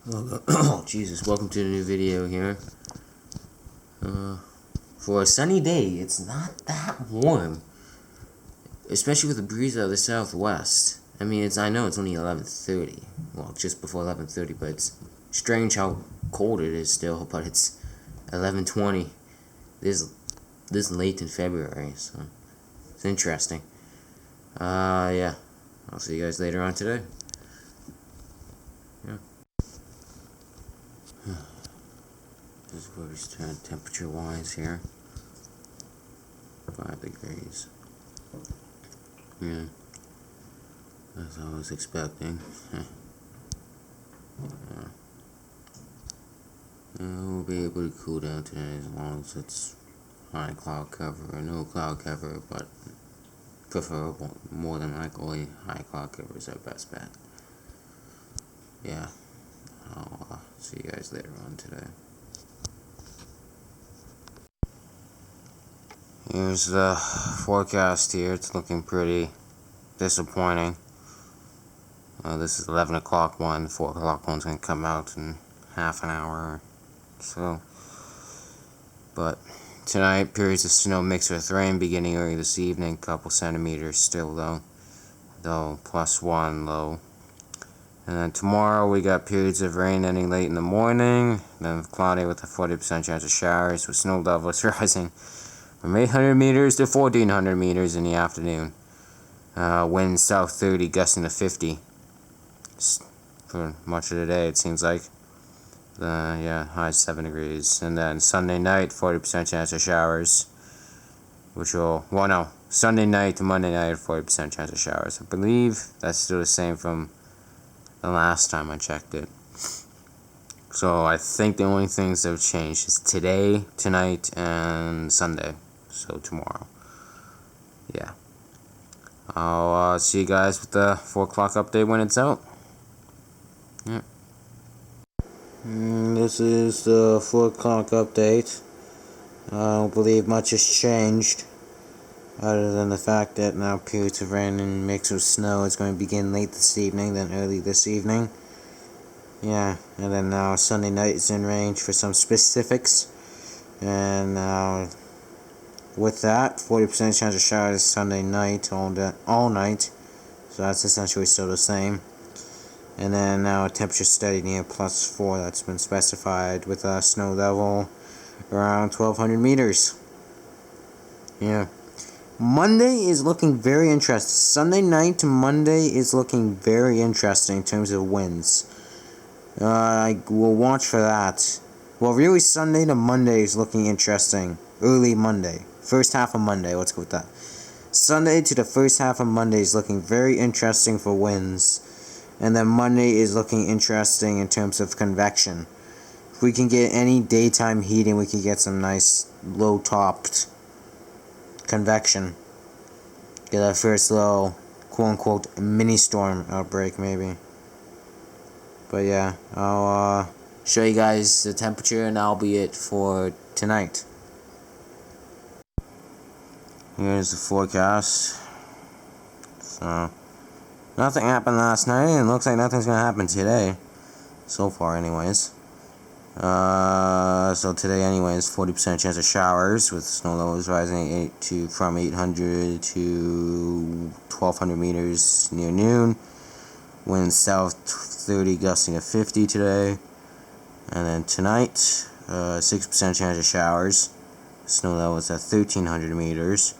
Oh, Jesus, welcome to the new video here. For a sunny day, it's not that warm. Especially with the breeze out of the southwest. I mean, I know it's only 11:30. Well, just before 11:30, but it's strange how cold it is still, but it's 11:20 this late in February, so it's interesting. Yeah. I'll see you guys later on today. Yeah. This is where we stand temperature-wise here. 5 degrees. Yeah. As I was expecting. Yeah. We'll be able to cool down today as long as it's high cloud cover or no cloud cover, but preferable, more than likely, high cloud cover is our best bet. Yeah. I'll see you guys later on today. Here's the forecast here. It's looking pretty disappointing. This is 11 o'clock one. 4 o'clock one's going to come out in half an hour or so. But tonight, periods of snow mixed with rain beginning early this evening. Couple centimeters still though +1 low. And then tomorrow we got periods of rain ending late in the morning. Then cloudy with a 40% chance of showers with snow levels rising from 800 meters to 1400 meters in the afternoon. Winds south 30, gusting to 50 for much of the day, it seems like. Yeah, high 7 degrees. And then Sunday night, 40% chance of showers, which will, well, no, Sunday night to Monday night, 40% chance of showers. I believe that's still the same from the last time I checked it. So I think the only things that have changed is today, tonight, and Sunday. So tomorrow. Yeah. I'll see you guys with the 4 o'clock update when it's out. Yeah. This is the 4 o'clock update. I don't believe much has changed, other than the fact that now periods of rain and mixed with snow is going to begin late this evening, then early this evening. Yeah, and then now Sunday night is in range for some specifics. And with that, 40% chance of showers Sunday night, all night. So that's essentially still the same. And then now a temperature steady near +4 that's been specified with a snow level around 1200 meters. Yeah. Monday is looking very interesting. Sunday night to Monday is looking very interesting in terms of winds. I will watch for that. Well, really, Sunday to Monday is looking interesting. Early Monday. First half of Monday, let's go with that. Sunday to the first half of Monday is looking very interesting for winds. And then Monday is looking interesting in terms of convection. If we can get any daytime heating, we can get some nice low-topped convection. Get our first little, quote-unquote, mini-storm outbreak, maybe. But yeah, I'll show you guys the temperature, and that'll be it for tonight. Here's the forecast. So, nothing happened last night, and it looks like nothing's going to happen today. So far, anyways. So today, anyways, 40% chance of showers with snow levels rising from 800 to 1200 meters near noon. Winds south 30, gusting to 50 today. And then tonight, 6% chance of showers. Snow levels at 1300 meters.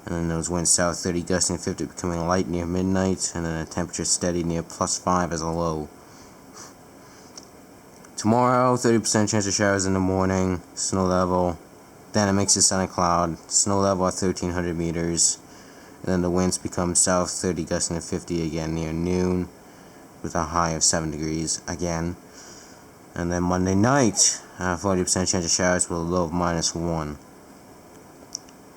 And then those winds south 30, gusting to 50, becoming light near midnight. And then a temperature steady near +5 as a low. Tomorrow, 30% chance of showers in the morning. Snow level. Then it makes a sun and cloud. Snow level at 1300 meters. And then the winds become south 30, gusting to 50 again near noon, with a high of 7 degrees again. And then Monday night, 40% chance of showers with a low of -1.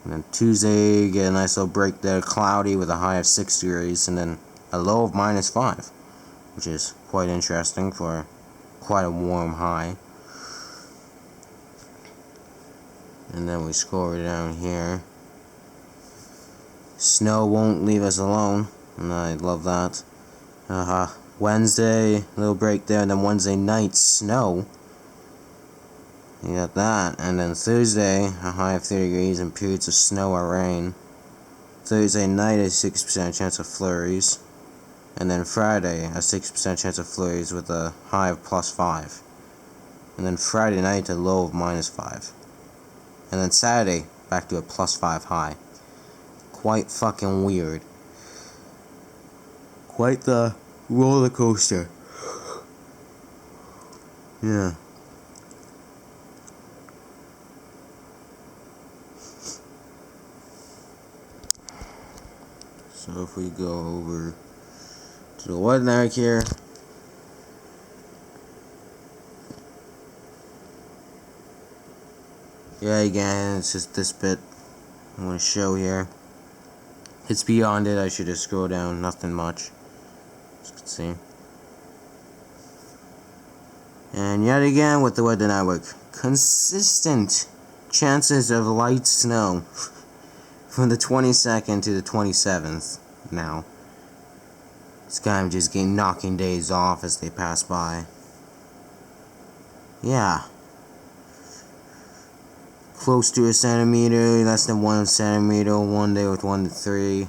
And then Tuesday, get a nice little break there, cloudy with a high of 6 degrees, and then a low of -5, which is quite interesting for quite a warm high. And then we scroll down here. Snow won't leave us alone, and I love that. Wednesday, little break there, and then Wednesday night, snow. You got that, and then Thursday, a high of 30 degrees and periods of snow or rain. Thursday night, a 6% chance of flurries. And then Friday, a 6% chance of flurries with a high of +5. And then Friday night, a low of -5. And then Saturday, back to a +5 high. Quite fucking weird. Quite the roller coaster. Yeah. So if we go over to the weather here. Yeah, again, it's just this bit I want to show here. It's beyond it. I should just scroll down. Nothing much. As you can see. And yet again with the weather network, consistent chances of light snow from the 22nd to the 27th now. It's kind of just knocking days off as they pass by. Yeah. Close to a centimeter, less than 1 centimeter, one day with 1 to 3.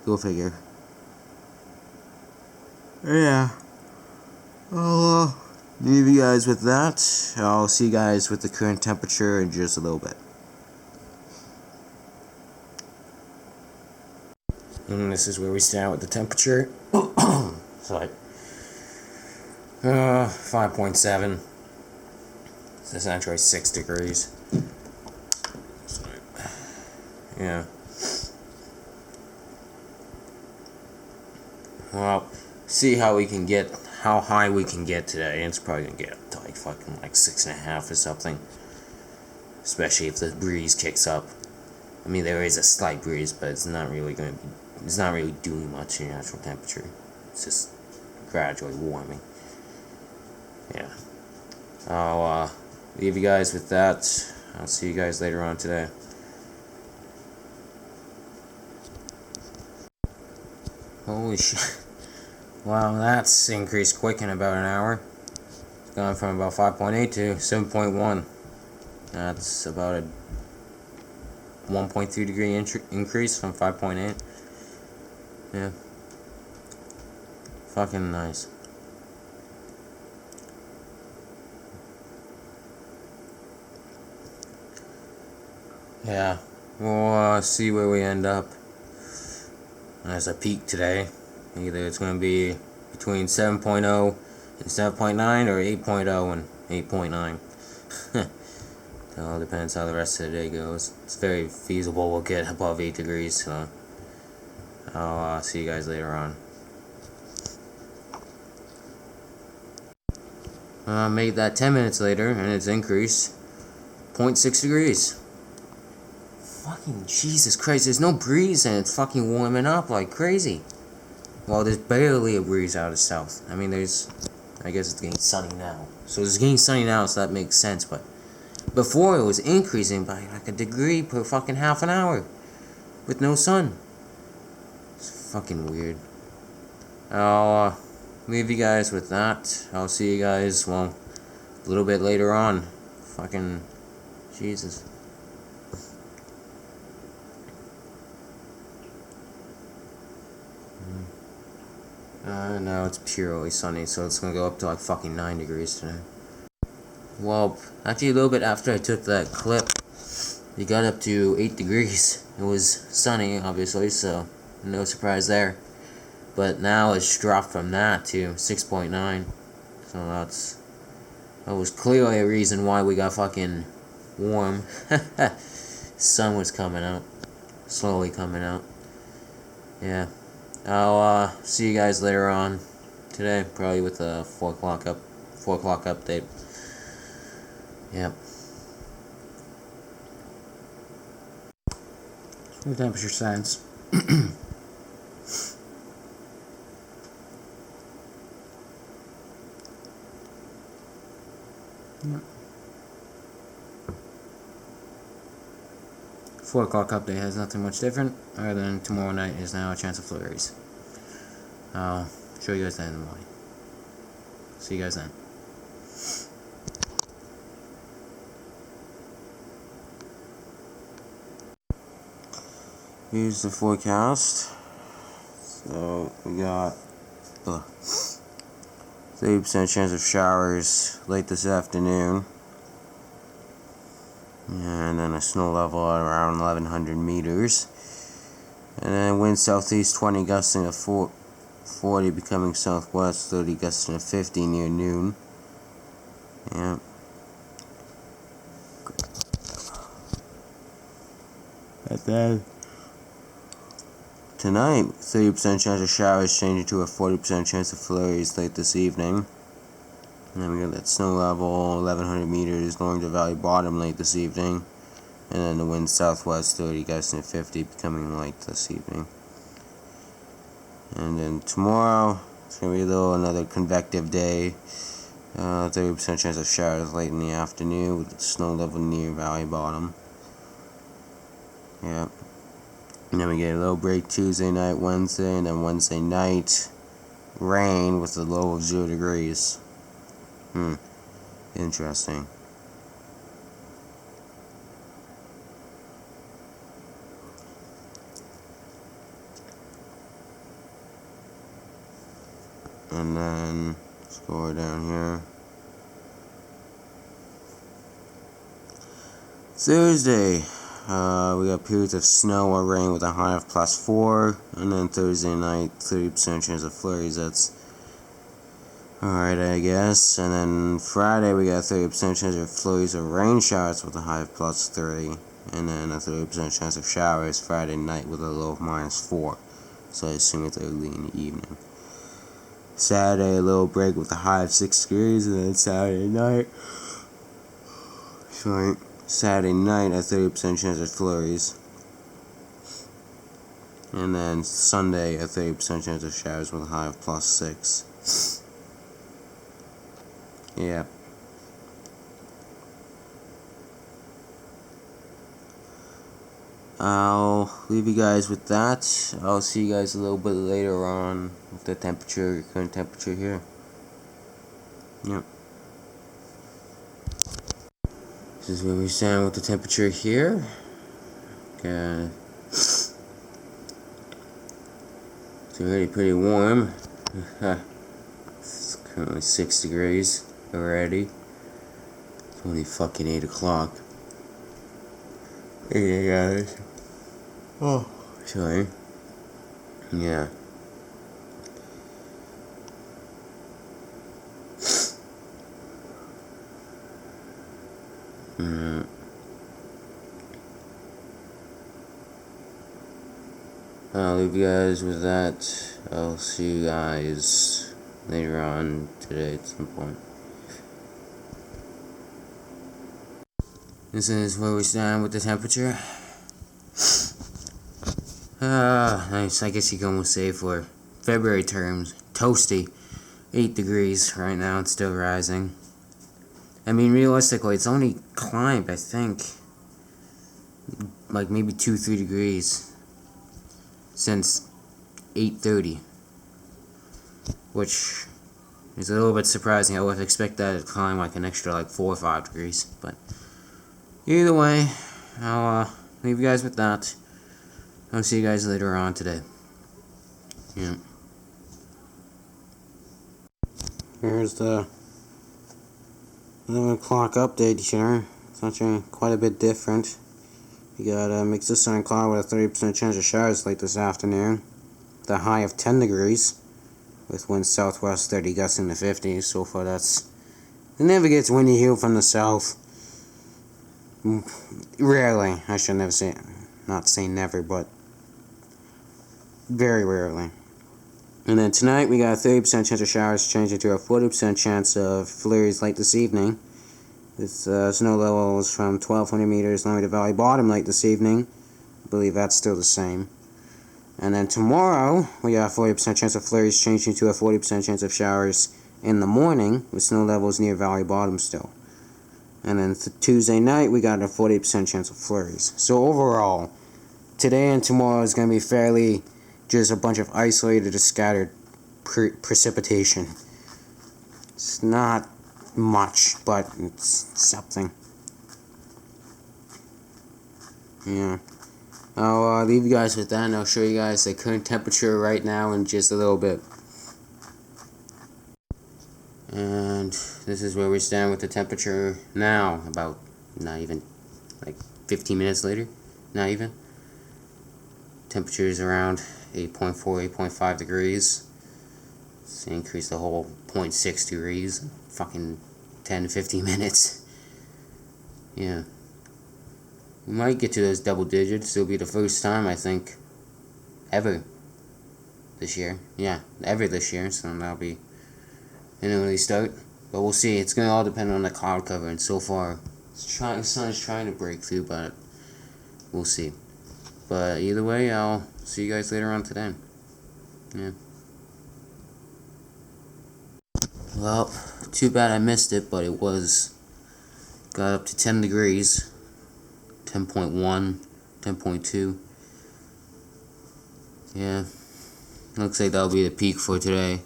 Go figure. Yeah. I'll leave you guys with that. I'll see you guys with the current temperature in just a little bit. And this is where we stand with the temperature. Sorry. 5.7. It's essentially 6 degrees. Sorry. Yeah. Well, see how high we can get today. It's probably gonna get up to like fucking 6.5 or something. Especially if the breeze kicks up. I mean, there is a slight breeze, but it's not really doing much in the actual temperature. It's just gradually warming. Yeah. I'll leave you guys with that. I'll see you guys later on today. Holy shit. Wow, that's increased quick in about an hour. It's gone from about 5.8 to 7.1. That's about a 1.3 degree increase from 5.8. Yeah. Fucking nice. Yeah. We'll see where we end up. As a peak today. Either it's going to be between 7.0 and 7.9 or 8.0 and 8.9. It all depends how the rest of the day goes. It's very feasible we'll get above 8 degrees, so I'll see you guys later on. Made that 10 minutes later, and it's increased 0.6 degrees. Fucking Jesus Christ, there's no breeze and it's fucking warming up like crazy. Well, there's barely a breeze out of south. I mean, I guess it's getting sunny now. So it's getting sunny now, so that makes sense, but before it was increasing by like a degree per fucking half an hour with no sun. It's fucking weird. I'll leave you guys with that. I'll see you guys, well, a little bit later on. Fucking Jesus. Now it's purely sunny, so it's gonna go up to like fucking 9 degrees today. Well, actually a little bit after I took that clip, it got up to 8 degrees. It was sunny, obviously, so no surprise there. But now it's dropped from that to 6.9. So that was clearly a reason why we got fucking warm. Sun was coming out. Slowly coming out. Yeah. I'll see you guys later on today, probably with a 4 o'clock update. Yep. The temperature science. Yep. 4 o'clock update has nothing much different, other than tomorrow night is now a chance of flurries. I'll show you guys that in the morning. See you guys then. Here's the forecast. So we got 30% chance of showers late this afternoon, and then a snow level at around 1100 meters, and then wind southeast 20 gusting to 40, becoming southwest 30 gusting to 50 near noon. Yeah. And then tonight, 30% chance of showers changing to a 40% chance of flurries late this evening. And then we got that snow level 1100 meters lowering to valley bottom late this evening. And then the wind southwest 30 gusting to 50, becoming light this evening. And then tomorrow, it's going to be another convective day. 30% chance of showers late in the afternoon with the snow level near valley bottom. Yeah. And then we get a little break Tuesday night, Wednesday, and then Wednesday night, rain with a low of 0 degrees. Interesting. And then, let's go down here. Thursday, we got periods of snow or rain with a high of +4, and then Thursday night, 30% chance of flurries. That's alright, I guess. And then Friday, we got 30% chance of flurries or rain showers with a high of +3, and then a 30% chance of showers Friday night with a low of -4. So I assume it's early in the evening. Saturday, a little break with a high of 6 degrees, and then Saturday night, Saturday night, a 30% chance of flurries. And then Sunday, a 30% chance of showers with a high of +6. Yeah. I'll leave you guys with that. I'll see you guys a little bit later on with the temperature, current temperature here. Yep. This is where we stand with the temperature here. Okay. It's already pretty warm. It's currently 6 degrees already. It's only fucking 8 o'clock. Hey guys. Oh, sorry. Yeah. I'll leave you guys with that. I'll see you guys later on today at some point. This is where we stand with the temperature. Nice. I guess you can almost say for February terms, toasty. 8 degrees right now. It's still rising. I mean, realistically, it's only climbed, I think, like maybe 2-3 degrees since 8:30, which is a little bit surprising. I would expect that to climb like an extra like 4 or 5 degrees, but either way, I'll leave you guys with that. I'll see you guys later on today. Yeah. Here's the 11 o'clock update here. It's actually quite a bit different. You got a mix of sun and cloud with a 30% chance of showers late this afternoon, with a high of 10 degrees, with winds southwest 30 gusting to 50. So far, it never gets windy here from the south. Rarely, I should never say, not say never, but very rarely. And then tonight we got a 30% chance of showers changing to a 40% chance of flurries late this evening. With snow levels from 1200 meters along the valley bottom late this evening. I believe that's still the same. And then tomorrow we got a 40% chance of flurries changing to a 40% chance of showers in the morning with snow levels near valley bottom still. And then Tuesday night we got a 40% chance of flurries. So overall, today and tomorrow is going to be fairly just a bunch of isolated or scattered precipitation. It's not much, but it's something. Yeah. I'll leave you guys with that, and I'll show you guys the current temperature right now in just a little bit. And this is where we stand with the temperature now, about not even like 15 minutes later, not even. Temperature is around 8.4, 8.5 degrees. It's increased a whole 0.6 degrees, fucking 10 to 15 minutes. Yeah. We might get to those double digits. It'll be the first time, I think, ever this year. Yeah, ever this year, so that'll be an early start. But we'll see. It's going to all depend on the cloud cover, and so far, the sun is trying to break through, but we'll see. But either way, I'll see you guys later on today. Yeah. Well, too bad I missed it, but it got up to 10 degrees. 10.1, 10.2. Yeah. Looks like that'll be the peak for today.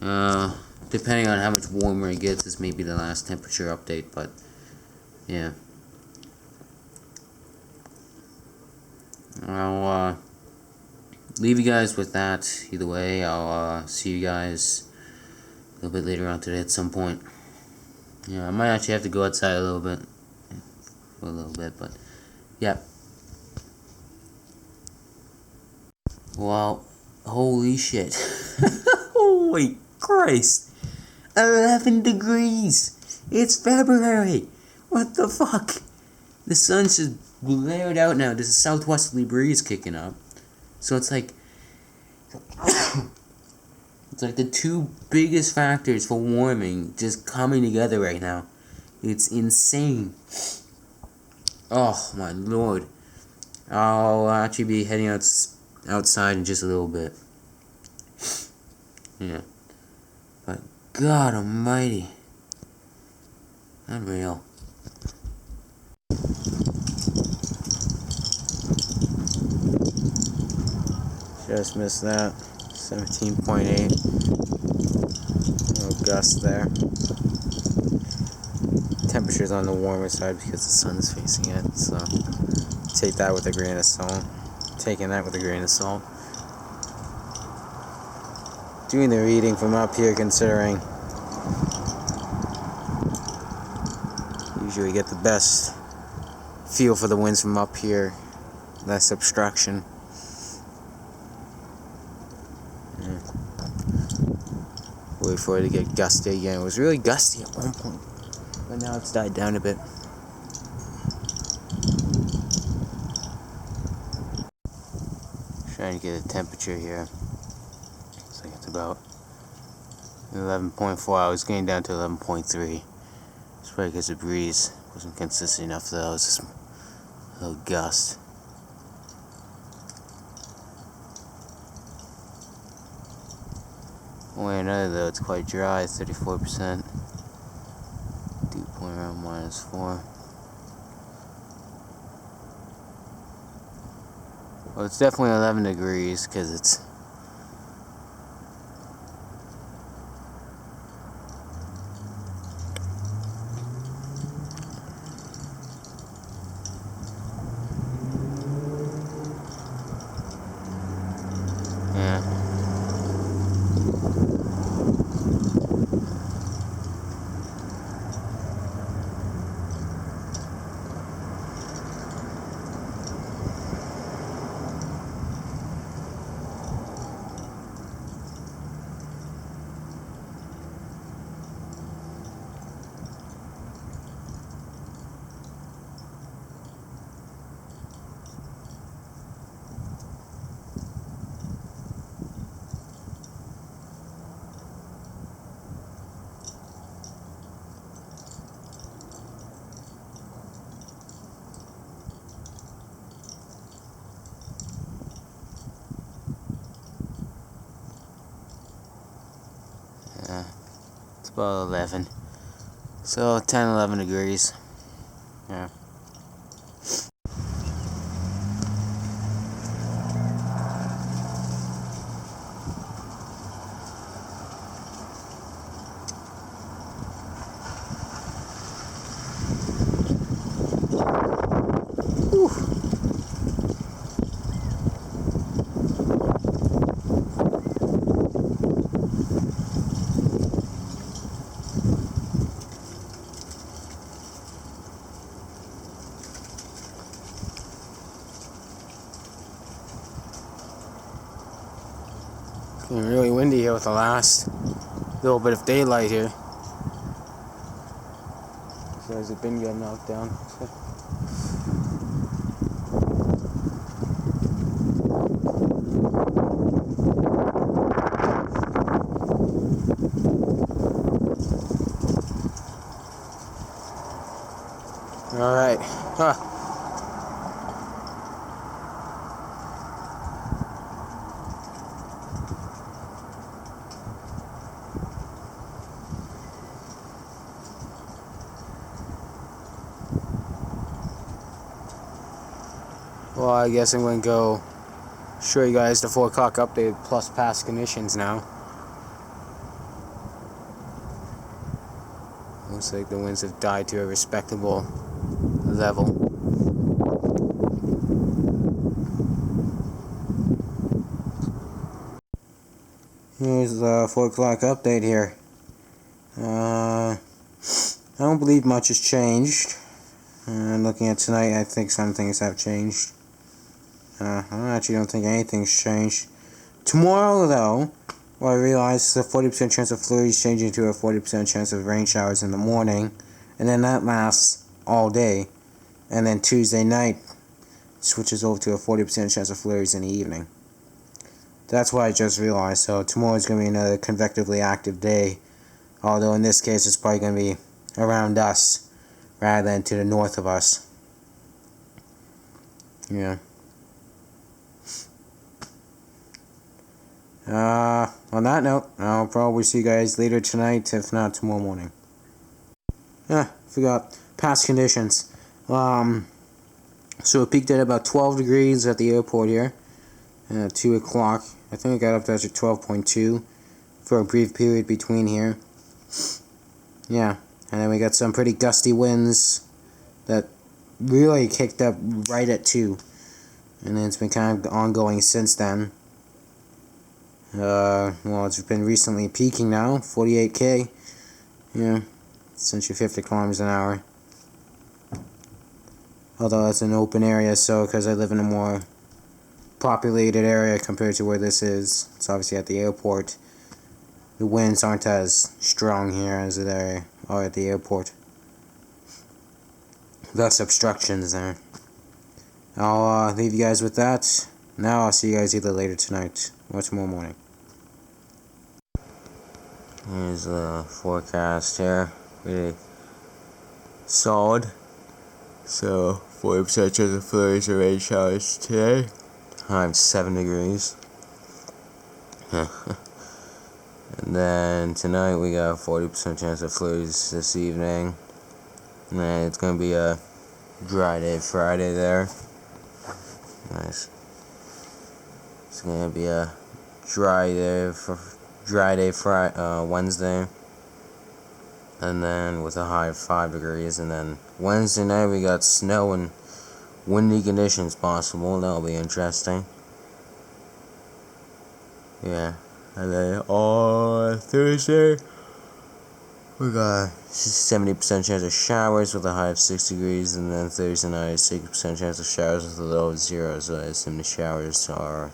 Depending on how much warmer it gets, this may be the last temperature update, but yeah. I'll leave you guys with that. Either way, I'll see you guys a little bit later on today at some point. Yeah, I might actually have to go outside a little bit. For a little bit, but yeah. Well, holy shit. Holy Christ. 11 degrees. It's February. What the fuck? The sun's just blared out now. There's a southwesterly breeze kicking up. So it's like it's like the two biggest factors for warming just coming together right now. It's insane. Oh my lord. I'll actually be heading outside in just a little bit. Yeah. But God almighty. Unreal. Just missed that. 17.8. Little gust there. Temperature's on the warmer side because the sun's facing it, so take that with a grain of salt. Taking that with a grain of salt. Doing the reading from up here, considering usually get the best feel for the winds from up here, less obstruction. Wait for it to get gusty again. It was really gusty at one point, but now it's died down a bit. Trying to get a temperature here. Looks like it's about 11.4. I was getting down to 11.3. It's probably because the breeze wasn't consistent enough, though. It was just a little gust. One way or another, though, it's quite dry. 34%. Dew point around -4. Well, it's definitely 11 degrees because it's yeah. It's about 11. So 10, 11 degrees. Yeah. Getting really windy here with the last little bit of daylight here. So has it been getting knocked down? Alright. Huh. Well, I guess I'm going to go show you guys the 4 o'clock update plus past conditions now. Looks like the winds have died to a respectable level. Here's the 4 o'clock update here. I don't believe much has changed. Looking at tonight, I think some things have changed. I actually don't think anything's changed. Tomorrow, though, well, I realized there's a 40% chance of flurries changing to a 40% chance of rain showers in the morning, and then that lasts all day. And then Tuesday night switches over to a 40% chance of flurries in the evening. That's what I just realized. So tomorrow's going to be another convectively active day, although in this case it's probably going to be around us rather than to the north of us. Yeah. On that note, I'll probably see you guys later tonight, if not tomorrow morning. Forgot. Past conditions. So it peaked at about 12 degrees at the airport here at 2 o'clock. I think it got up to actually 12.2 for a brief period between here. Yeah, and then we got some pretty gusty winds that really kicked up right at 2. And then it's been kind of ongoing since then. Well, it's been recently peaking now, 48k. Yeah, essentially 50 kilometers an hour. Although it's an open area, so because I live in a more populated area compared to where this is, it's obviously at the airport. The winds aren't as strong here as they are at the airport. Less obstructions there. I'll leave you guys with that. Now I'll see you guys either later tonight or tomorrow morning. Here's the forecast here. Really solid. So 40% chance of flurries or rain showers today. High of 7 degrees. And then tonight we got 40% chance of flurries this evening. And then it's gonna be a dry day Friday there. Nice. It's gonna be a dry day Wednesday, and then with a high of 5 degrees. And then Wednesday night we got snow and windy conditions possible. That'll be interesting. Yeah, and then on Thursday we got 70% chance of showers with a high of 6 degrees, and then Thursday night 60% chance of showers with a low of 0. So I assume the showers are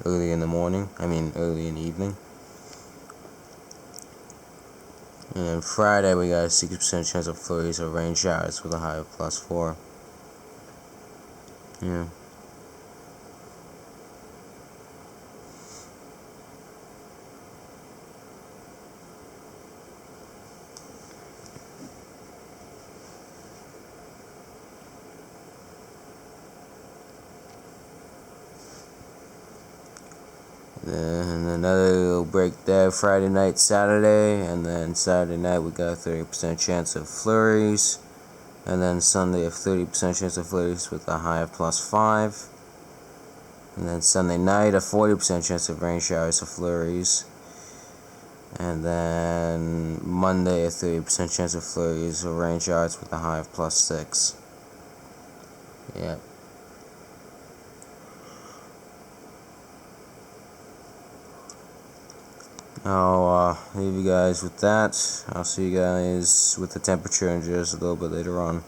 early in the morning. Early in the evening. And then Friday we got a 60% chance of flurries or rain showers with a high of +4. Yeah. Then another little break there, Friday night, Saturday, and then Saturday night we got a 30% chance of flurries, and then Sunday a 30% chance of flurries with a high of +5, and then Sunday night a 40% chance of rain showers or flurries, and then Monday a 30% chance of flurries or rain showers with a high of +6. Yep. I'll leave you guys with that. I'll see you guys with the temperature in just a little bit later on.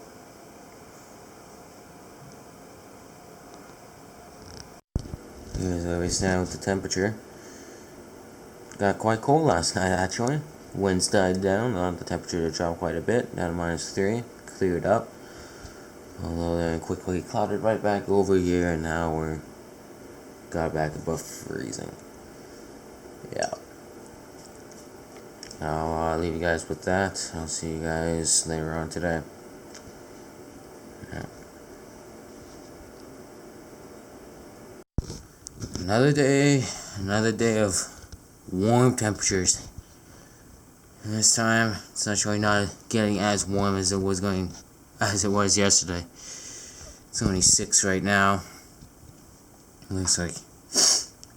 Here's where we stand with the temperature. got quite cold last night actually. Winds died down, the temperature dropped quite a bit, down to -3, cleared up. Although then quickly clouded right back over here, and now we're got back above freezing. Yeah. I'll leave you guys with that. I'll see you guys later on today. Yeah. Another day of warm temperatures. And this time, it's actually not getting as warm as it was yesterday. It's only 6 right now. Looks like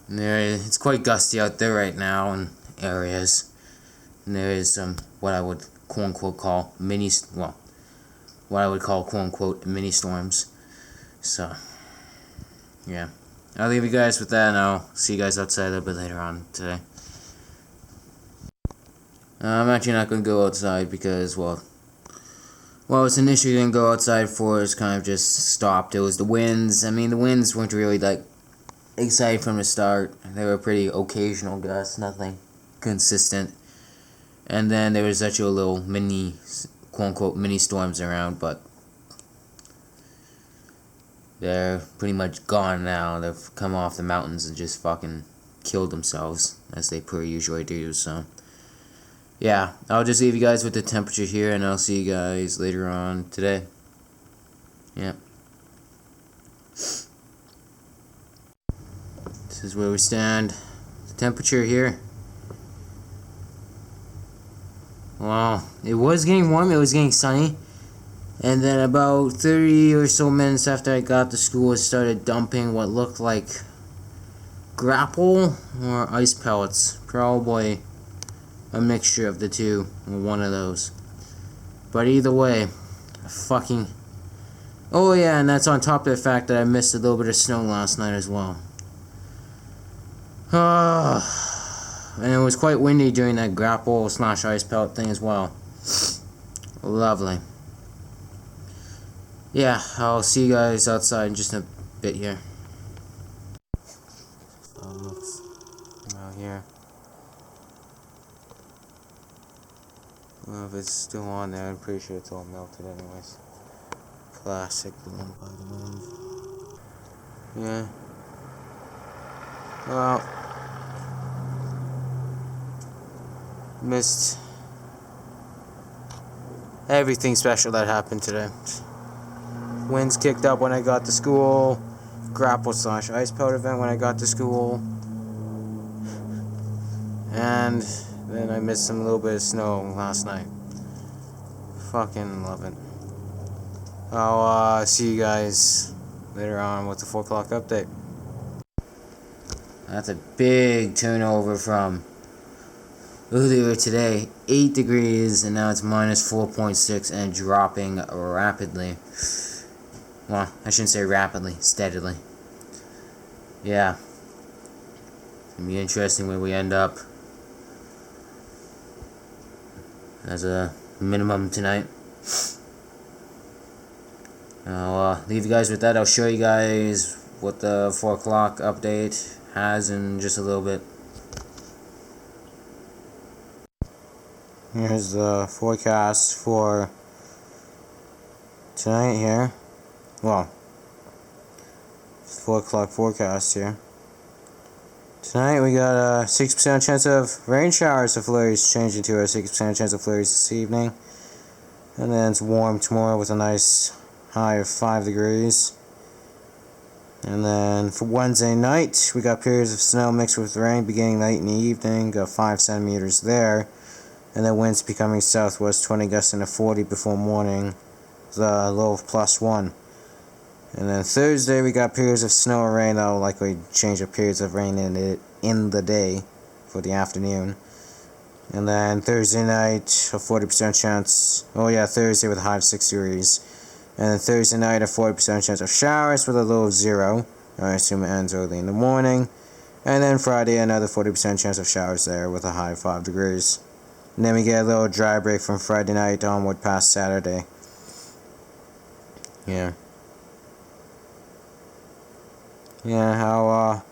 it's quite gusty out there right now in areas. And there is some what I would quote unquote call mini storms. So yeah, I'll leave you guys with that, and I'll see you guys outside a little bit later on today. I'm actually not going to go outside because, well, it's an issue I didn't go outside for. It's kind of just stopped. It was the winds. I mean, the winds weren't really, exciting from the start. They were pretty occasional gusts, nothing consistent. And then there was actually a little quote-unquote, mini storms around, but they're pretty much gone now. They've come off the mountains and just fucking killed themselves, as they per usually do, so yeah, I'll just leave you guys with the temperature here, and I'll see you guys later on today. Yep. This is where we stand. The temperature here. Wow, it was getting warm, it was getting sunny. And then about 30 or so minutes after I got to school, it started dumping what looked like grapple or ice pellets. Probably a mixture of the two, or one of those. But either way, fucking... Oh yeah, and that's on top of the fact that I missed a little bit of snow last night as well. And it was quite windy during that grapple / ice pellet thing as well. Lovely. Yeah, I'll see you guys outside in just a bit here. I'm out here. Well, if it's still on there, I'm pretty sure it's all melted anyways. Plastic blown by the wind. Yeah. Well, missed everything special that happened today. Winds kicked up when I got to school. Grapple / ice pellet event when I got to school. And then I missed some little bit of snow last night. Fucking love it. I'll see you guys later on with the 4 o'clock update. That's a big turnover from earlier today. 8 degrees, and now it's -4.6 and dropping rapidly. Well, I shouldn't say rapidly, steadily. Yeah. It's gonna be interesting where we end up as a minimum tonight. I'll leave you guys with that. I'll show you guys what the 4 o'clock update has in just a little bit. Here's the forecast for tonight here. Well, 4 o'clock forecast here. Tonight we got a 6% chance of rain showers or flurries, changing to a 6% chance of flurries this evening. And then it's warm tomorrow with a nice high of 5 degrees. And then for Wednesday night, we got periods of snow mixed with rain beginning late in the evening, got 5 centimeters there. And then winds becoming southwest 20 gusting to 40 before morning, the low of +1. And then Thursday we got periods of snow or rain that will likely change to periods of rain in the day for the afternoon. And then Thursday night a 40% chance. Oh yeah, Thursday with a high of 6 degrees. And then Thursday night a 40% chance of showers with a low of 0. I assume it ends early in the morning. And then Friday another 40% chance of showers there with a high of 5 degrees. And then we get a little dry break from Friday night onward past Saturday. Yeah. Yeah, I'll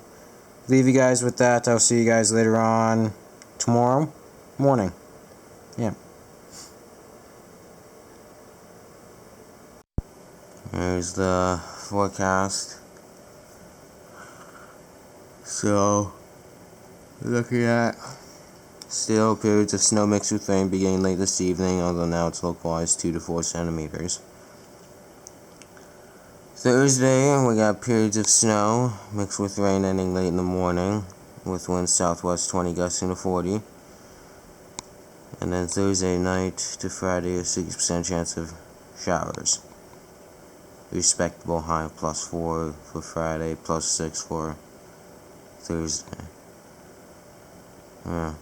leave you guys with that. I'll see you guys later on. tomorrow morning. Yeah. There's the forecast. So, looking at still periods of snow mixed with rain beginning late this evening, although now it's localized 2 to 4 centimeters. Thursday, we got periods of snow mixed with rain ending late in the morning, with winds southwest 20 gusting to 40. And then Thursday night to Friday, a 60% chance of showers. Respectable high of +4 for Friday, +6 for Thursday. Yeah.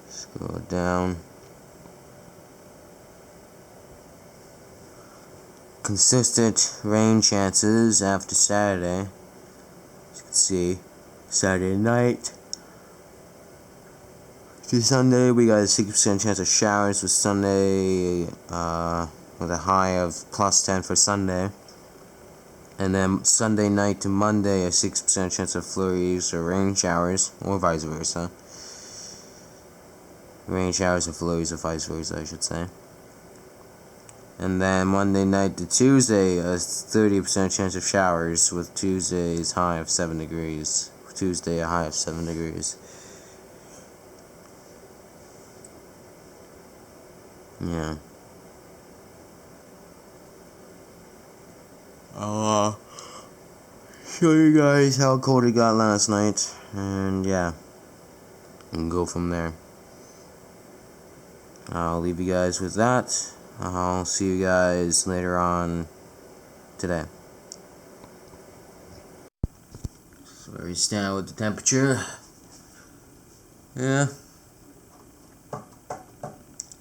Scroll down. Consistent rain chances after Saturday. As you can see, Saturday night to Sunday, we got a 60% chance of showers with Sunday, with a high of +10 for Sunday. And then Sunday night to Monday, a 6% chance of flurries or rain showers, or vice versa. Rain showers and flurries or vice versa, I should say. And then Monday night to Tuesday, a 30% chance of showers, with Tuesday's high of 7 degrees. Tuesday, a high of 7 degrees. Yeah. I'll show you guys how cold it got last night, and yeah, and go from there. I'll leave you guys with that. I'll see you guys later on today. So where we stand with the temperature. Yeah.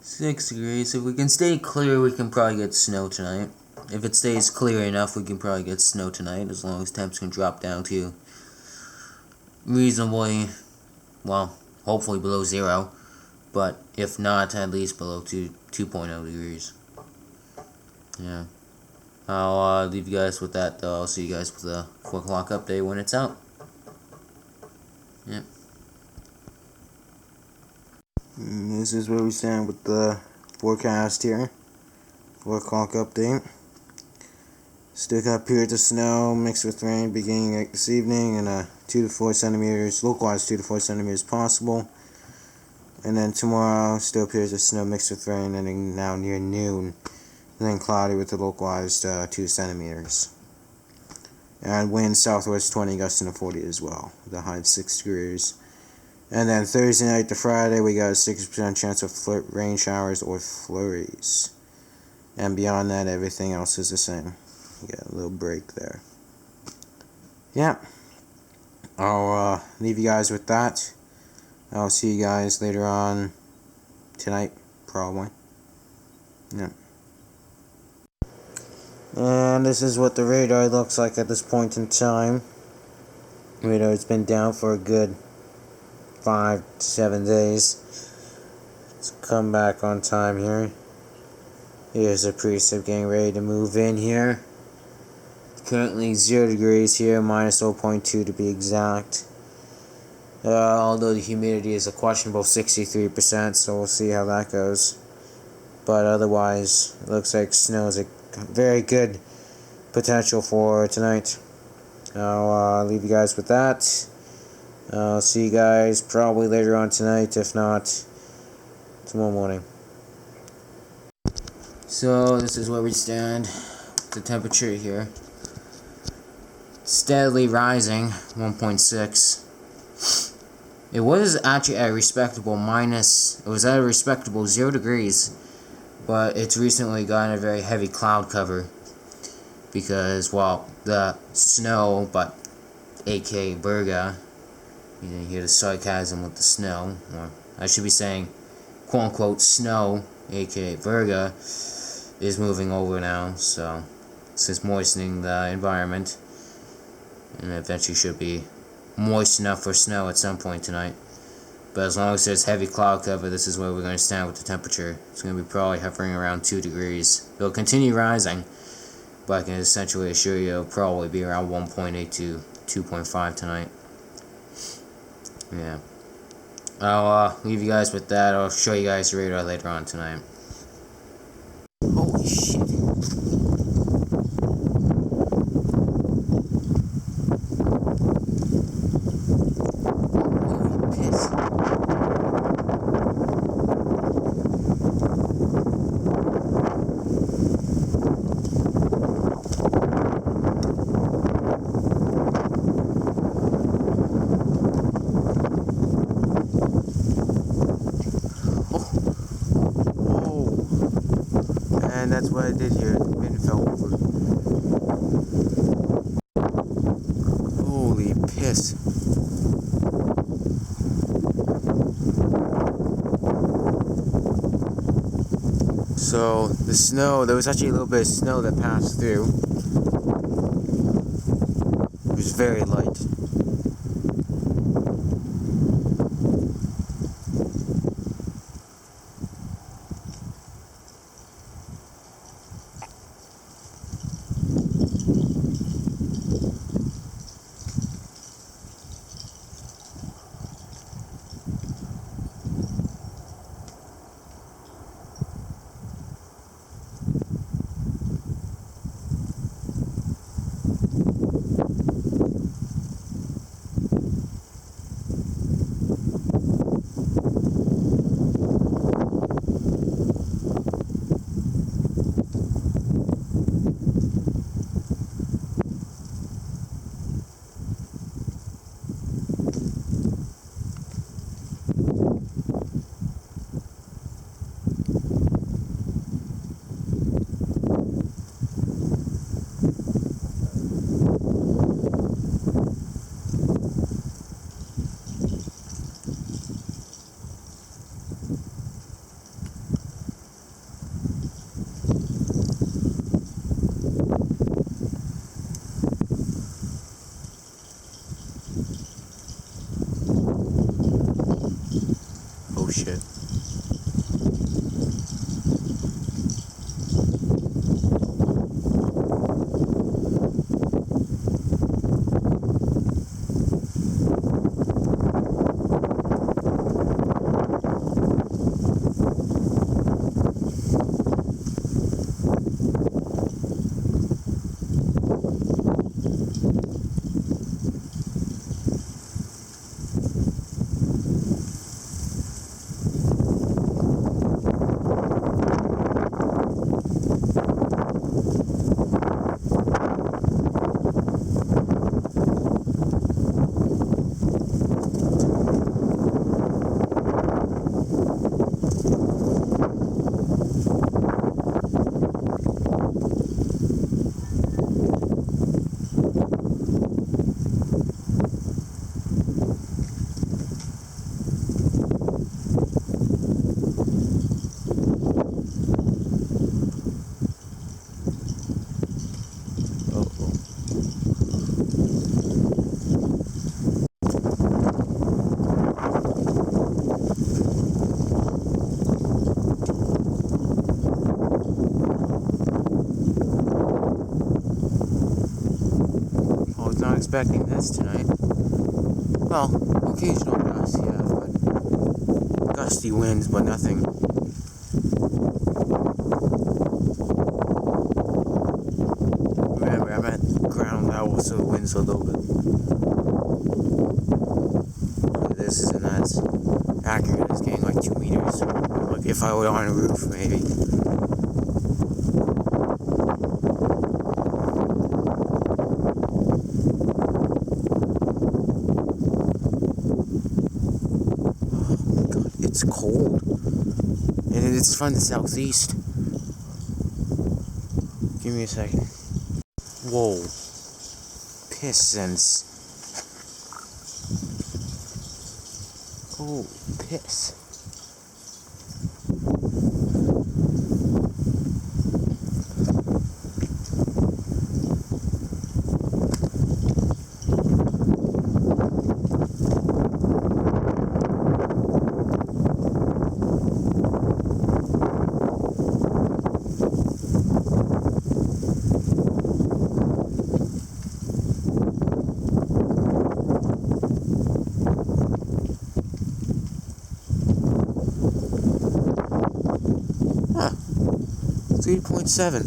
6 degrees. If we can stay clear, we can probably get snow tonight. If it stays clear enough, we can probably get snow tonight, as long as temps can drop down to reasonably, well, hopefully below 0. But if not, at least below 2.0 degrees. Yeah. I'll leave you guys with that, though. I'll see you guys with the 4 o'clock update when it's out. Yep. This is where we stand with the forecast here. 4 o'clock update. Still got periods of snow mixed with rain beginning this evening, and 2 to 4 centimeters, localized 2 to 4 centimeters possible. And then tomorrow, still periods of snow mixed with rain, ending now near noon. And then cloudy with a localized 2 centimeters. And winds southwest 20 gusting to 40 as well, with a high of 6 degrees. And then Thursday night to Friday, we got a 60% chance of rain showers or flurries. And beyond that, everything else is the same. You got a little break there. Yeah. I'll leave you guys with that. I'll see you guys later on tonight, probably. Yeah. And this is what the radar looks like at this point in time. Radar's been down for a good 5 to 7 days. Let's come back on time here. Here's a precip getting ready to move in here. Currently 0 degrees here, minus 0.2 to be exact. Although the humidity is a questionable 63%, so we'll see how that goes. But otherwise, it looks like snow is a very good potential for tonight. I'll leave you guys with that. I'll see you guys probably later on tonight, if not tomorrow morning. So this is where we stand. The temperature here. Steadily rising, 1.6. It was actually at a respectable it was at a respectable 0 degrees, but it's recently gotten a very heavy cloud cover because, well, the snow, but aka Berga, you hear the sarcasm with the snow, or I should be saying, quote-unquote, snow, aka Berga, is moving over now, so this is moistening the environment, and eventually should be moist enough for snow at some point tonight. But as long as there's heavy cloud cover, this is where we're going to stand with the temperature. It's going to be probably hovering around 2 degrees. It'll continue rising, but I can essentially assure you it'll probably be around 1.8 to 2.5 tonight. Yeah. I'll leave you guys with that. I'll show you guys the radar later on tonight. Holy shit. Holy piss. And that's what I did here. The wind fell over. Holy piss. So, the snow, there was actually a little bit of snow that passed through. It was very light. Oh shit. Not expecting this tonight. Well, occasional gusts, yeah, but gusty winds, but nothing. Remember, I'm at ground level, so the wind's a little bit. This isn't as accurate as getting like 2 meters. Like if I were on a roof, maybe. It's cold, and it's from the southeast. Give me a second. Whoa, pissins. Oh, piss. 3.7.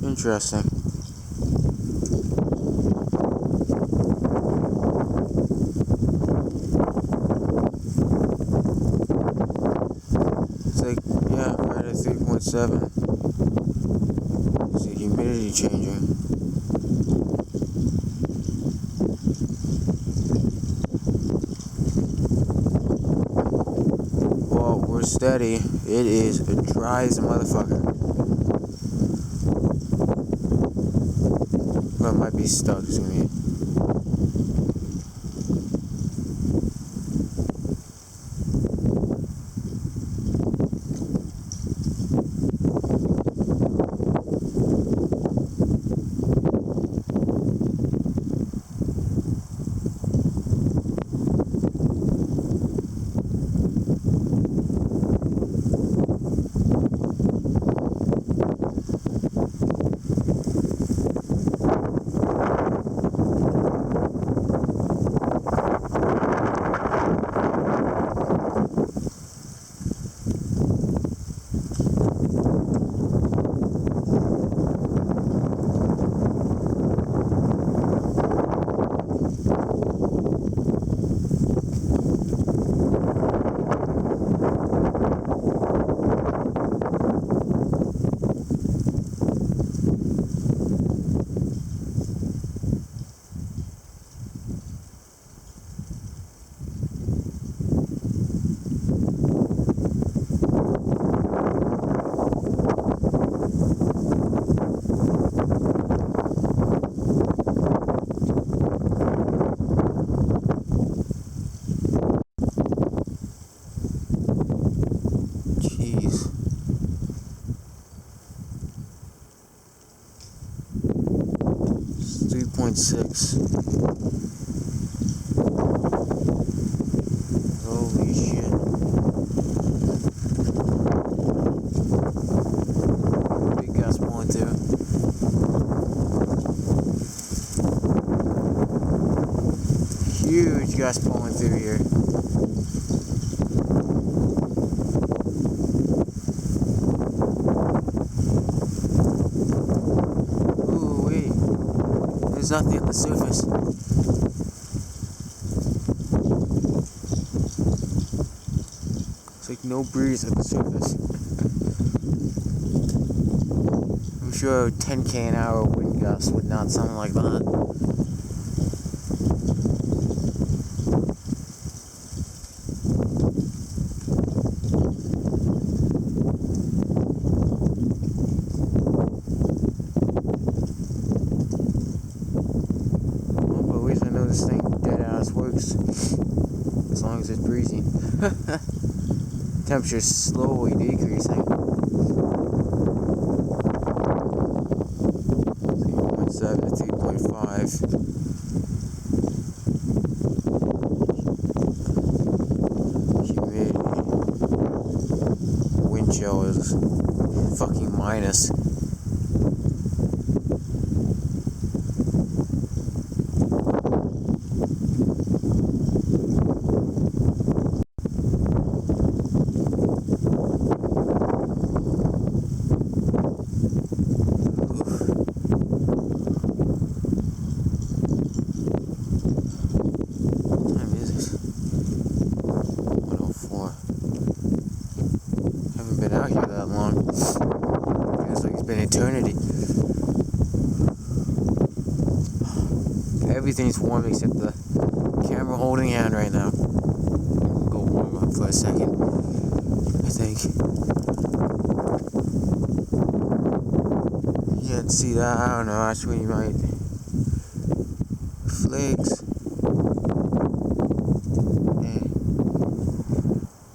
Interesting. It's like, yeah, right at 3.7. It's the humidity changing. Well, we're steady. It is dry as a motherfucker. But it might be stuck, it's gonna be. Jeez. It's 3.6. Holy shit. Big gas blowing through. Huge gas blowing through here. Ooh, wait. There's nothing at the surface. It's like no breeze at the surface. I'm sure a 10k an hour wind gust would not sound like that. Well, but at least I know this thing dead ass works. As long as it's breezy. Temperature's slowly decreasing. 3.7 to 3.5. Humidity. Wind chill is fucking minus. Eternity. Everything's warm except the camera holding hand right now. Go warm up for a second, I think. You can't see that, I don't know, actually you might. Flakes.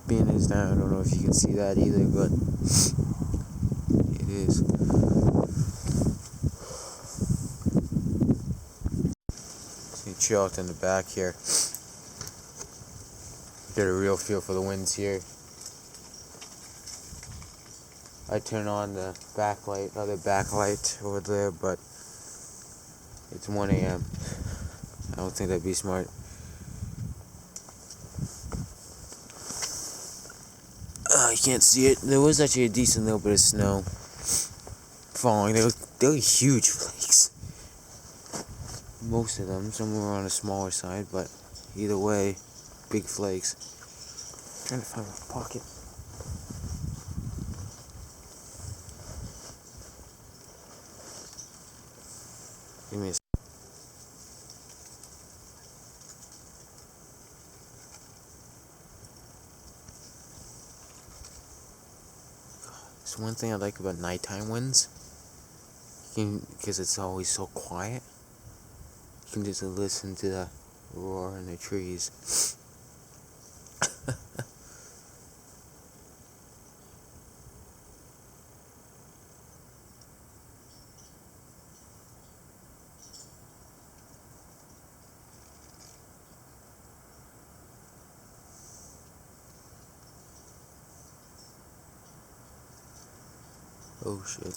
Being is down, I don't know if you can see that either, but it is. Chill out in the back here. Get a real feel for the winds here. I turn on the backlight, other backlight over there, but it's 1 a.m. I don't think that'd be smart. you can't see it. There was actually a decent little bit of snow falling. They were huge flakes. Most of them. Some were on the smaller side, but either way, big flakes. I'm trying to find my pocket. Give me a It's one thing I like about nighttime winds, because it's always so quiet. You can just listen to the roar in the trees. Oh shit.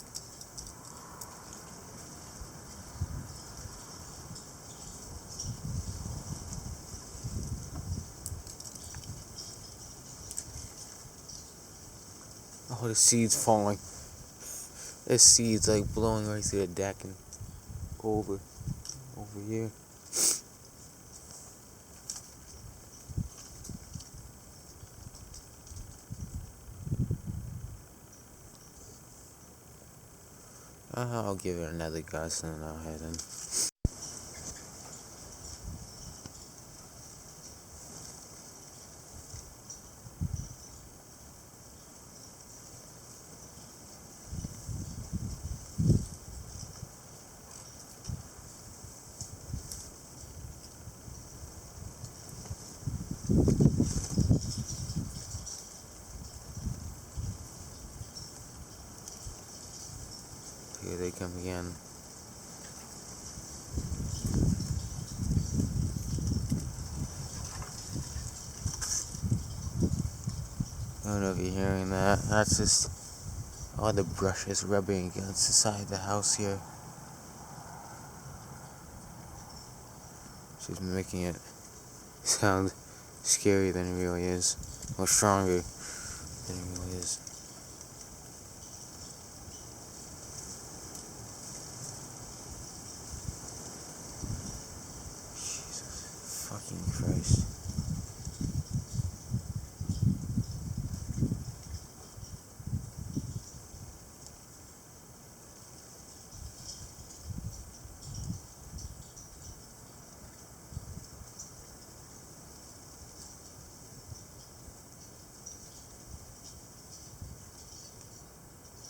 Oh, the seeds falling. There's seeds like blowing right through the deck and over here. I'll give it another gust and then I'll head in. Here they come again. I don't know if you're hearing that. That's just all the brushes rubbing against the side of the house here. She's making it sound scarier than it really is. Or stronger than it really is. Jesus fucking Christ.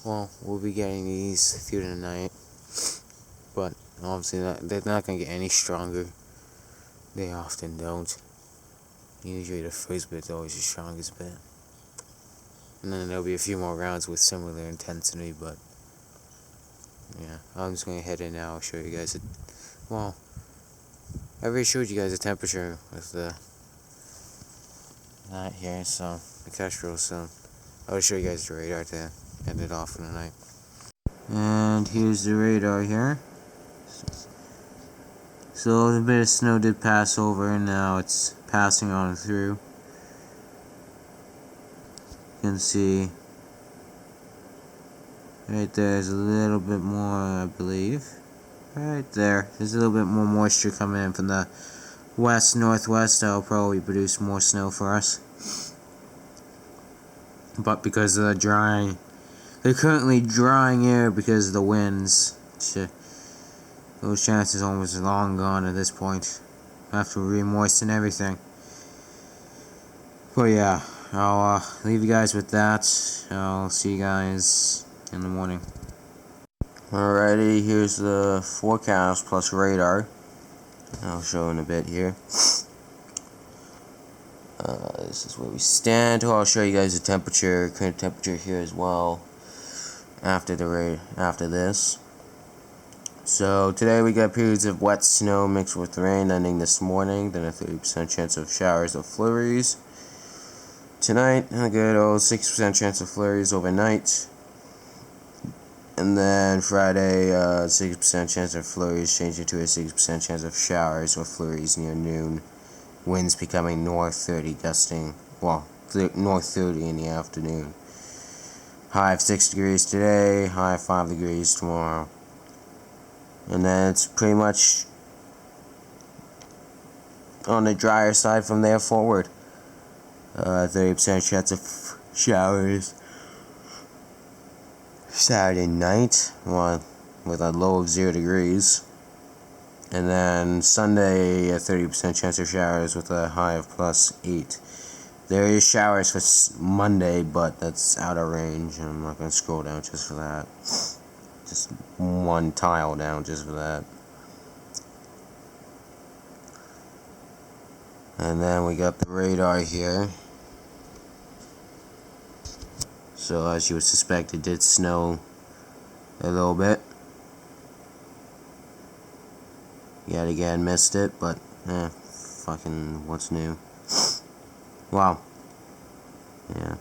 Well, we'll be getting these through the night, but obviously they're not going to get any stronger. They often don't. Usually the first bit's always the strongest bit. And then there'll be a few more rounds with similar intensity, but yeah, I'm just going to head in now. I'll show you guys it. Well, I already showed you guys the temperature with the night here, so the Kestrel, so I'll show you guys the radar to end it off for the night. And here's the radar here. So a bit of snow did pass over, and now it's passing on through. You can see right there's a little bit more, I believe. Right there. There's a little bit more moisture coming in from the west-northwest. That'll probably produce more snow for us. But because of the drying, they're currently drying air because of the winds. Those chances almost long gone at this point. I have to re-moisten everything. But yeah, I'll leave you guys with that. I'll see you guys in the morning. Alrighty, here's the forecast plus radar. I'll show in a bit here. This is where we stand. I'll show you guys the temperature, current temperature here as well. After this. So today we got periods of wet snow mixed with rain ending this morning. Then a 30% chance of showers or flurries. Tonight, a good old 6% chance of flurries overnight. And then Friday, 6% chance of flurries changing to a 6% chance of showers or flurries near noon. Winds becoming north 30 gusting, well, north 30 in the afternoon. High of 6 degrees today, high of 5 degrees tomorrow. And then it's pretty much on the drier side from there forward. 30% chance of showers Saturday night, with a low of 0 degrees. And then Sunday, a 30% chance of showers with a high of +8. There is showers for Monday, but that's out of range. I'm not going to scroll down just for that. Just one tile down just for that. And then we got the radar here. So as you would suspect, it did snow a little bit. Yet again, missed it, but fucking what's new? Wow. Yeah.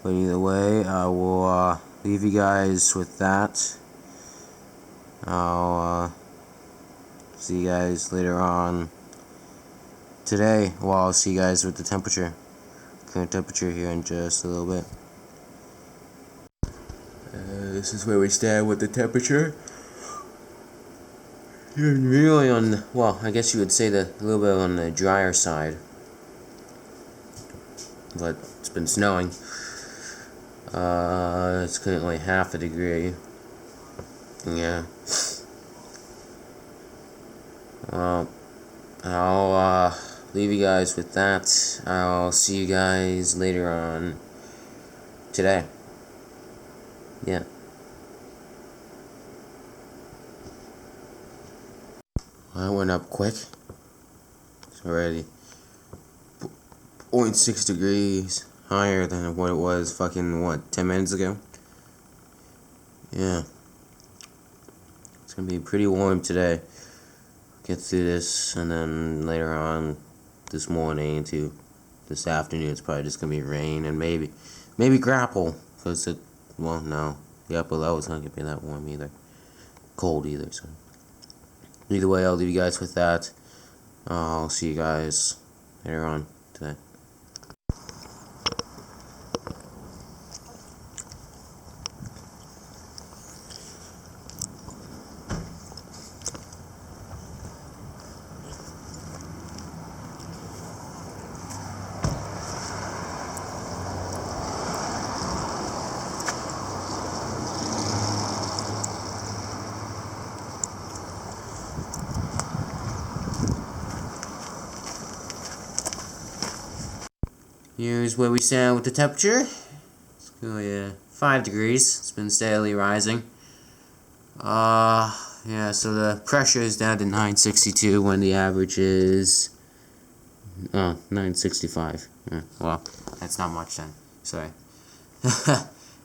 But either way, I will leave you guys with that. I'll see you guys later on today. Well, I'll see you guys with the temperature. Current temperature here in just a little bit. This is where we stand with the temperature. You're really on, well, I guess you would say a little bit on the drier side. But it's been snowing. It's currently half a degree. Yeah. I'll leave you guys with that. I'll see you guys later on today. Yeah. Well, I went up quick. It's already 0.6 degrees higher than what it was 10 minutes ago? Yeah. It's gonna be pretty warm today. Get through this, and then later on this morning to this afternoon, it's probably just gonna be rain and maybe grapple, because no, the upper level is not gonna be that warm either, cold either. So either way, I'll leave you guys with that. I'll see you guys later on today. Here's where we stand with the temperature. It's currently 5 degrees. It's been steadily rising. Yeah, so the pressure is down to 962 when the average is 965. Yeah, well, that's not much then. Sorry.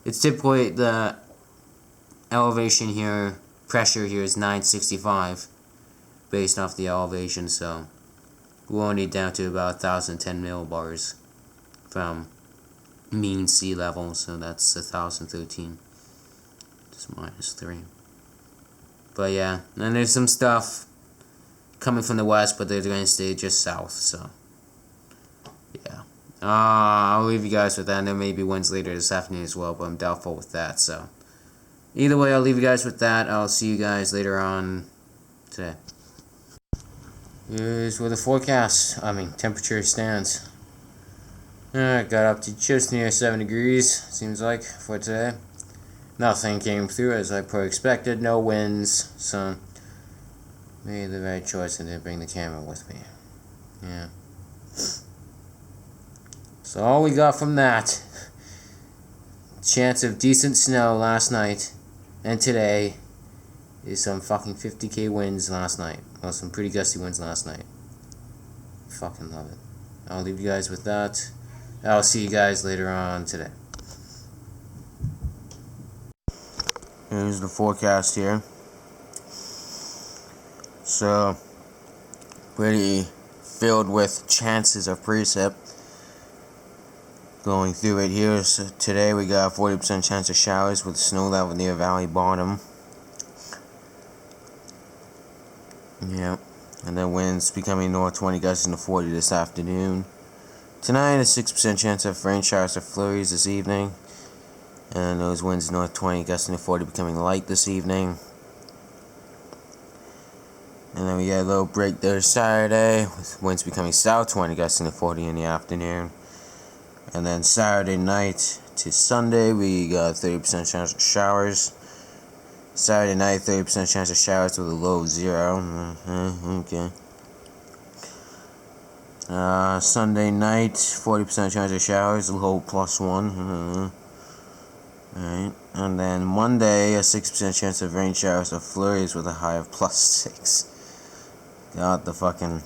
It's typically the elevation here, pressure here is 965 based off the elevation, so we're only down to about 1,010 millibars from mean sea level, so that's 1,013. Just -3. But yeah, and there's some stuff coming from the west, but they're going to stay just south, so yeah. I'll leave you guys with that, and there may be winds later this afternoon as well, but I'm doubtful with that, so either way, I'll leave you guys with that. I'll see you guys later on today. Here's where the temperature stands. Got up to just near 7 degrees, seems like, for today. Nothing came through as I expected, no winds, so made the right choice and didn't bring the camera with me. Yeah. So all we got from that, chance of decent snow last night and today, is some fucking 50k winds last night. Well, some pretty gusty winds last night. Fucking love it. I'll leave you guys with that. I'll see you guys later on today. Here's the forecast here. So, pretty filled with chances of precip. Going through it here. So today we got 40% chance of showers with snow level near valley bottom. Yeah. And then winds becoming north 20 gusts into 40 this afternoon. Tonight, a 6% chance of rain showers or flurries this evening. And those winds north 20 gusts into 40 becoming light this evening. And then we get a little break there Saturday, with winds becoming south 20 gusts into 40 in the afternoon. And then Saturday night to Sunday, we got 30% chance of showers. Saturday night, 30% chance of showers with a low of 0. Okay. Sunday night, 40% chance of showers, a low +1. Alright. And then Monday, a 6% chance of rain showers or flurries with a high of +6. God, the fucking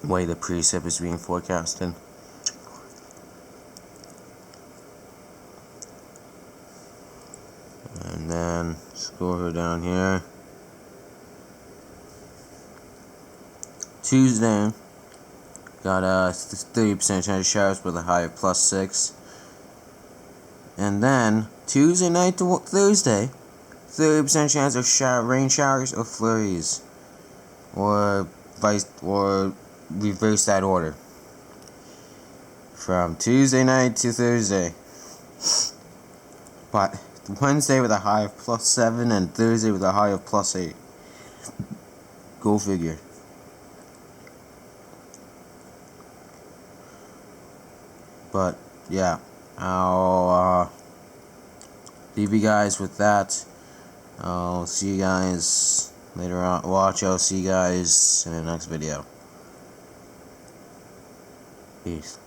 way the precip is being forecasted. And then scroll her down here. Tuesday, got a 30% chance of showers with a high of +6. And then Tuesday night to Thursday, 30% chance of rain showers or flurries, or reverse that order from Tuesday night to Thursday. But Wednesday with a high of +7 and Thursday with a high of +8. Go figure. But yeah, I'll leave you guys with that. I'll see you guys later on. I'll see you guys in the next video. Peace.